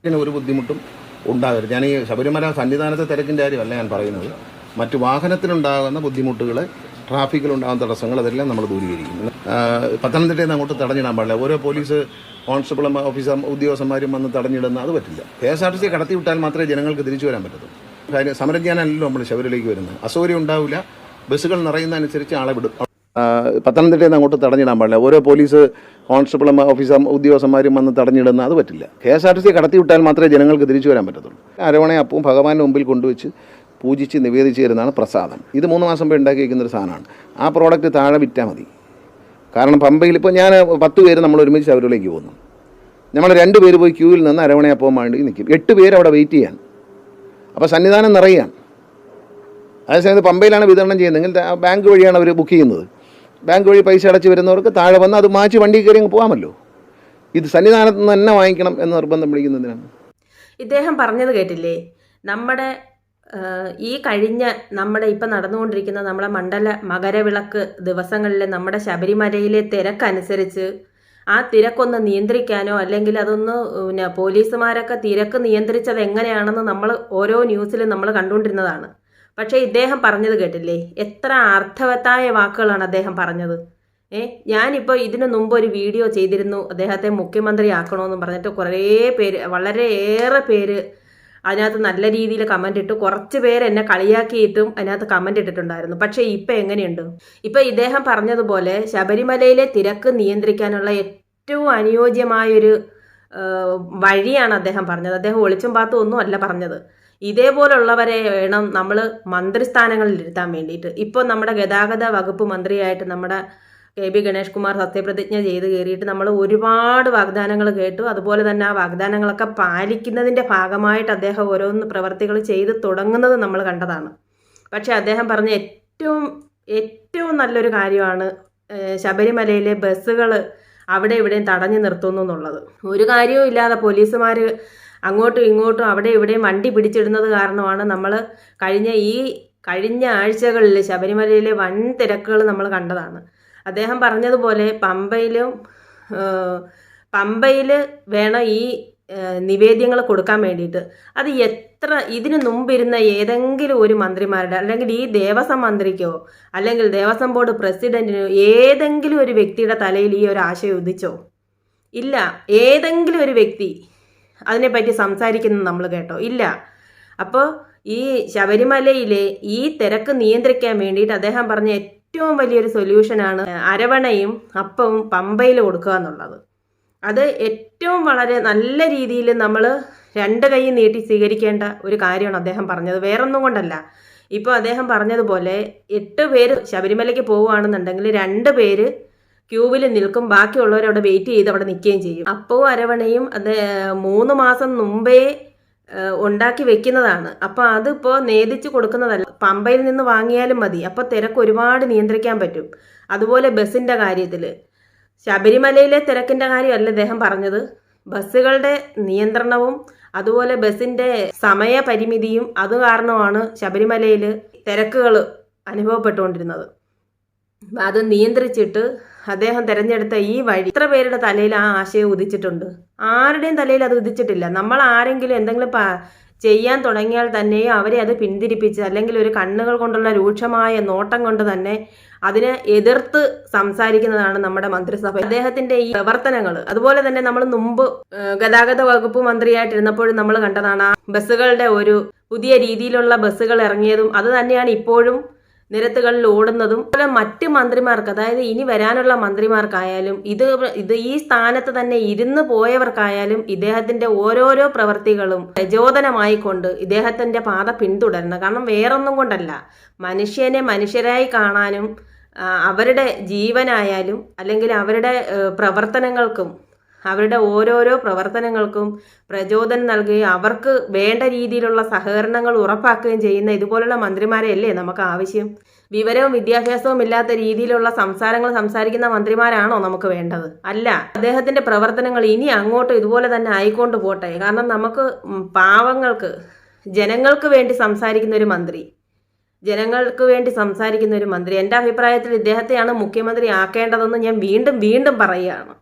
ഒരു ബുദ്ധിമുട്ടും ഉണ്ടാകരുത്. ഞാൻ ഈ ശബരിമല സന്നിധാനത്തെ തിരക്കിൻ്റെ കാര്യമല്ല ഞാൻ പറയുന്നത്. മറ്റ് വാഹനത്തിനുണ്ടാകുന്ന ബുദ്ധിമുട്ടുകൾ, ട്രാഫിക്കിലുണ്ടാകുന്ന തടസ്സങ്ങൾ, അതെല്ലാം നമ്മൾ ദൂരീകരിക്കും. പത്തനംതിട്ടയിൽ നിന്ന് അങ്ങോട്ട് തടഞ്ഞിടാൻ പാടില്ല. ഓരോ പോലീസ് കോൺസ്റ്റബിൾ ഓഫീസർ ഉദ്യോഗസ്ഥന്മാരും വന്ന് തടഞ്ഞിടുന്ന അത് പറ്റില്ല. KSRTC കടത്തി വിട്ടാൽ മാത്രമേ ജനങ്ങൾക്ക് തിരിച്ചു വരാൻ പറ്റത്തുള്ളൂ. കാര്യം സമരം ചെയ്യാനല്ലോ നമ്മൾ ശബരിമലയിലേക്ക് വരുന്നത്. അസൗകര്യം ഉണ്ടാവില്ല. ബസ്സുകൾ നിറയുന്നതനുസരിച്ച് ആളെ വിടും. പത്തനംതിട്ടയിൽ നിന്ന് അങ്ങോട്ട് തടഞ്ഞിടാൻ പാടില്ല. ഓരോ പോലീസ് കോൺസ്റ്റബിൾ ഓഫീസർ ഉദ്യോഗസ്ഥന്മാരും വന്ന് തടഞ്ഞിടുന്ന അത് പറ്റില്ല. KSRTC കടത്തി വിട്ടാൽ മാത്രമേ ജനങ്ങൾക്ക് തിരിച്ചു വരാൻ പറ്റത്തുള്ളൂ. അരവണയും അപ്പവും ഭഗവാന്റെ മുമ്പിൽ കൊണ്ടുവച്ച് പൂജിച്ച് നിവേദിച്ച് തരുന്നതാണ് പ്രസാദം. ഇത് 3 മാസം മുമ്പ് ഉണ്ടാക്കി വയ്ക്കുന്നൊരു സാധനമാണ്. ആ പ്രോഡക്റ്റ് താഴെ വിറ്റാൽ മതി. കാരണം പമ്പയിൽ ഇപ്പോൾ ഞാൻ 10 പേര് നമ്മൾ ഒരുമിച്ച് ശബരിമലയിലേക്ക് പോകുന്നു. നമ്മൾ 2 പേര് പോയി ക്യൂവിൽ നിന്ന് അരവണയപ്പവും വേണ്ടി നിൽക്കും. 8 പേര് അവിടെ വെയിറ്റ് ചെയ്യാൻ. അപ്പോൾ സന്നിധാനം നിറയാൻ. അതേസമയത്ത് പമ്പയിലാണ് വിതരണം ചെയ്യുന്നതെങ്കിൽ ബാങ്ക് വഴിയാണ് അവർ ബുക്ക് ചെയ്യുന്നത്. ബാങ്ക് വഴി പൈസ അടച്ച് വരുന്നവർക്ക് താഴെ വന്ന് അത് മാറ്റി വണ്ടി കയറി അങ്ങ് പോകാമല്ലോ. ഇത് സന്നിധാനത്ത് നിന്ന് തന്നെ വാങ്ങിക്കണം എന്ന് നിർബന്ധം പിടിക്കുന്നതിനാണ്. ഇദ്ദേഹം പറഞ്ഞത് കേട്ടില്ലേ? നമ്മുടെ ഈ കഴിഞ്ഞ നമ്മുടെ ഇപ്പം നടന്നുകൊണ്ടിരിക്കുന്ന നമ്മളെ മകരവിളക്ക് ദിവസങ്ങളിൽ നമ്മുടെ ശബരിമലയിലെ തിരക്കനുസരിച്ച് ആ തിരക്കൊന്ന് നിയന്ത്രിക്കാനോ അല്ലെങ്കിൽ അതൊന്ന് പോലീസുമാരൊക്കെ തിരക്ക് നിയന്ത്രിച്ചത് എങ്ങനെയാണെന്ന് നമ്മൾ ഓരോ ന്യൂസിലും നമ്മൾ കണ്ടുകൊണ്ടിരുന്നതാണ്. പക്ഷേ ഇദ്ദേഹം പറഞ്ഞത് കേട്ടില്ലേ? എത്ര അർത്ഥവത്തായ വാക്കുകളാണ് അദ്ദേഹം പറഞ്ഞത്. ഞാനിപ്പോൾ ഇതിനു മുമ്പ് ഒരു വീഡിയോ ചെയ്തിരുന്നു, അദ്ദേഹത്തെ മുഖ്യമന്ത്രി ആക്കണമെന്ന് പറഞ്ഞിട്ട് കുറേ പേര്, വളരെയേറെ പേര് അതിനകത്ത് നല്ല രീതിയിൽ കമൻ്റ് ഇട്ടു. കുറച്ച് പേര് എന്നെ കളിയാക്കിയിട്ടും അതിനകത്ത് കമൻ്റ് ഇട്ടിട്ടുണ്ടായിരുന്നു. പക്ഷേ ഇപ്പം എങ്ങനെയുണ്ട്? ഇപ്പം ഇദ്ദേഹം പറഞ്ഞതുപോലെ ശബരിമലയിലെ തിരക്ക് നിയന്ത്രിക്കാനുള്ള ഏറ്റവും അനുയോജ്യമായൊരു വഴിയാണ് അദ്ദേഹം പറഞ്ഞത്. അദ്ദേഹം ഒളിച്ചും പാത്തും ഒന്നും അല്ല പറഞ്ഞത്. ഇതേപോലുള്ളവരെ വേണം നമ്മൾ മന്ത്രിസ്ഥാനങ്ങളിൽ ഇരുത്താൻ വേണ്ടിയിട്ട്. ഇപ്പോൾ നമ്മുടെ ഗതാഗത വകുപ്പ് മന്ത്രിയായിട്ട് നമ്മുടെ KB ഗണേഷ് കുമാർ സത്യപ്രതിജ്ഞ ചെയ്ത് കയറിയിട്ട് നമ്മൾ ഒരുപാട് വാഗ്ദാനങ്ങൾ കേട്ടു. അതുപോലെ തന്നെ ആ വാഗ്ദാനങ്ങളൊക്കെ പാലിക്കുന്നതിൻ്റെ ഭാഗമായിട്ട് അദ്ദേഹം ഓരോന്ന് പ്രവർത്തികൾ ചെയ്ത് തുടങ്ങുന്നത് നമ്മൾ കണ്ടതാണ്. പക്ഷേ അദ്ദേഹം പറഞ്ഞ ഏറ്റവും നല്ലൊരു കാര്യമാണ് ശബരിമലയിലെ ബസ്സുകൾ അവിടെ ഇവിടെയും തടഞ്ഞു നിർത്തുന്നു എന്നുള്ളത്. ഒരു കാര്യവും ഇല്ലാതെ പോലീസുമാർ അങ്ങോട്ടും ഇങ്ങോട്ടും അവിടെ ഇവിടെയും വണ്ടി പിടിച്ചിടുന്നത് കാരണമാണ് നമ്മൾ കഴിഞ്ഞ ആഴ്ചകളിൽ ശബരിമലയിലെ വൻ തിരക്കുകൾ നമ്മൾ കണ്ടതാണ്. അദ്ദേഹം പറഞ്ഞതുപോലെ പമ്പയിൽ വേണം ഈ നിവേദ്യങ്ങൾ കൊടുക്കാൻ വേണ്ടിയിട്ട്. അത് ഇതിനു മുമ്പിരുന്ന ഏതെങ്കിലും ഒരു മന്ത്രിമാരുടെ അല്ലെങ്കിൽ ഈ ദേവസ്വം മന്ത്രിക്കോ അല്ലെങ്കിൽ ദേവസ്വം ബോർഡ് പ്രസിഡന്റിനോ ഏതെങ്കിലും ഒരു വ്യക്തിയുടെ തലയിൽ ഈ ഒരു ആശയം ഉദിച്ചോ? ഇല്ല. ഏതെങ്കിലും ഒരു വ്യക്തി അതിനെപ്പറ്റി സംസാരിക്കുന്നത് നമ്മൾ കേട്ടോ? ഇല്ല. അപ്പോൾ ഈ ശബരിമലയിലെ ഈ തിരക്ക് നിയന്ത്രിക്കാൻ വേണ്ടിയിട്ട് അദ്ദേഹം പറഞ്ഞ ഏറ്റവും വലിയൊരു സൊല്യൂഷനാണ് അരവണയും അപ്പവും പമ്പയിൽ കൊടുക്കുക എന്നുള്ളത്. അത് ഏറ്റവും വളരെ നല്ല രീതിയിൽ നമ്മൾ 2 കൈ നീട്ടി സ്വീകരിക്കേണ്ട ഒരു കാര്യമാണ് അദ്ദേഹം പറഞ്ഞത്. വേറൊന്നും കൊണ്ടല്ല. ഇപ്പോൾ അദ്ദേഹം പറഞ്ഞതുപോലെ 8 പേര് ശബരിമലയ്ക്ക് പോവുകയാണെന്നുണ്ടെങ്കിൽ 2 പേര് ക്യൂവിൽ നിൽക്കും, ബാക്കിയുള്ളവർ അവിടെ വെയിറ്റ് ചെയ്ത് അവിടെ നിൽക്കുകയും ചെയ്യും. അപ്പവും അരവണയും അത് 3 മാസം മുമ്പേ ഉണ്ടാക്കി വെക്കുന്നതാണ്. അപ്പോൾ അതിപ്പോൾ നേദിച്ച് കൊടുക്കുന്നതല്ല, പമ്പയിൽ നിന്ന് വാങ്ങിയാലും മതി. അപ്പോൾ തിരക്ക് ഒരുപാട് നിയന്ത്രിക്കാൻ പറ്റും. അതുപോലെ ബസ്സിൻ്റെ കാര്യത്തിൽ ശബരിമലയിലെ തിരക്കിൻ്റെ കാര്യമല്ല അദ്ദേഹം പറഞ്ഞത്. ബസ്സുകളുടെ നിയന്ത്രണവും അതുപോലെ ബസ്സിൻ്റെ സമയപരിമിതിയും അത് കാരണമാണ് ശബരിമലയിൽ തിരക്കുകൾ അനുഭവപ്പെട്ടുകൊണ്ടിരുന്നത്. അത് നിയന്ത്രിച്ചിട്ട് അദ്ദേഹം തിരഞ്ഞെടുത്ത ഈ വഴി എത്ര പേരുടെ തലയിൽ ആ ആശയം ഉദിച്ചിട്ടുണ്ട്? ആരുടെയും തലയിൽ അത് ഉദിച്ചിട്ടില്ല. നമ്മൾ ആരെങ്കിലും എന്തെങ്കിലും ചെയ്യാൻ തുടങ്ങിയാൽ തന്നെ അവരെ അത് പിന്തിരിപ്പിച്ച് അല്ലെങ്കിൽ ഒരു കണ്ണുകൾ കൊണ്ടുള്ള രൂക്ഷമായ നോട്ടം കൊണ്ട് തന്നെ അതിനെ എതിർത്ത് സംസാരിക്കുന്നതാണ് നമ്മുടെ മന്ത്രിസഭ. അദ്ദേഹത്തിന്റെ ഈ പ്രവർത്തനങ്ങൾ അതുപോലെ തന്നെ നമ്മൾ മുമ്പ് ഗതാഗത വകുപ്പ് മന്ത്രിയായിട്ടിരുന്നപ്പോഴും നമ്മൾ കണ്ടതാണ്. ബസ്സുകളുടെ ഒരു പുതിയ രീതിയിലുള്ള ബസ്സുകൾ ഇറങ്ങിയതും അത് തന്നെയാണ് ഇപ്പോഴും നിരത്തുകളിൽ ഓടുന്നതും. അതുപോലെ മറ്റ് മന്ത്രിമാർക്ക്, അതായത് ഇനി വരാനുള്ള മന്ത്രിമാർക്കായാലും ഇത് ഈ സ്ഥാനത്ത് തന്നെ ഇരുന്ന് പോയവർക്കായാലും ഇദ്ദേഹത്തിന്റെ ഓരോരോ പ്രവർത്തികളും പ്രചോദനമായിക്കൊണ്ട് ഇദ്ദേഹത്തിന്റെ പാത പിന്തുടരണം. കാരണം വേറൊന്നും കൊണ്ടല്ല, മനുഷ്യനെ മനുഷ്യരായി കാണാനും അവരുടെ ജീവനായാലും അല്ലെങ്കിൽ അവരുടെ പ്രവർത്തനങ്ങൾക്കും അവരുടെ ഓരോരോ പ്രവർത്തനങ്ങൾക്കും പ്രചോദനം നൽകുകയും അവർക്ക് വേണ്ട രീതിയിലുള്ള സഹകരണങ്ങൾ ഉറപ്പാക്കുകയും ചെയ്യുന്ന ഇതുപോലുള്ള മന്ത്രിമാരെയല്ലേ നമുക്ക് ആവശ്യം? വിവരവും വിദ്യാഭ്യാസവും ഇല്ലാത്ത രീതിയിലുള്ള സംസാരങ്ങൾ സംസാരിക്കുന്ന മന്ത്രിമാരാണോ നമുക്ക് വേണ്ടത്? അല്ല. അദ്ദേഹത്തിന്റെ പ്രവർത്തനങ്ങൾ ഇനി അങ്ങോട്ടും ഇതുപോലെ തന്നെ ആയിക്കൊണ്ട് പോട്ടെ. കാരണം നമുക്ക് പാവങ്ങൾക്ക്, ജനങ്ങൾക്ക് വേണ്ടി സംസാരിക്കുന്ന ഒരു മന്ത്രി, എൻ്റെ അഭിപ്രായത്തിൽ ഇദ്ദേഹത്തെയാണ് മുഖ്യമന്ത്രി ആക്കേണ്ടതെന്ന് ഞാൻ വീണ്ടും പറയുകയാണ്.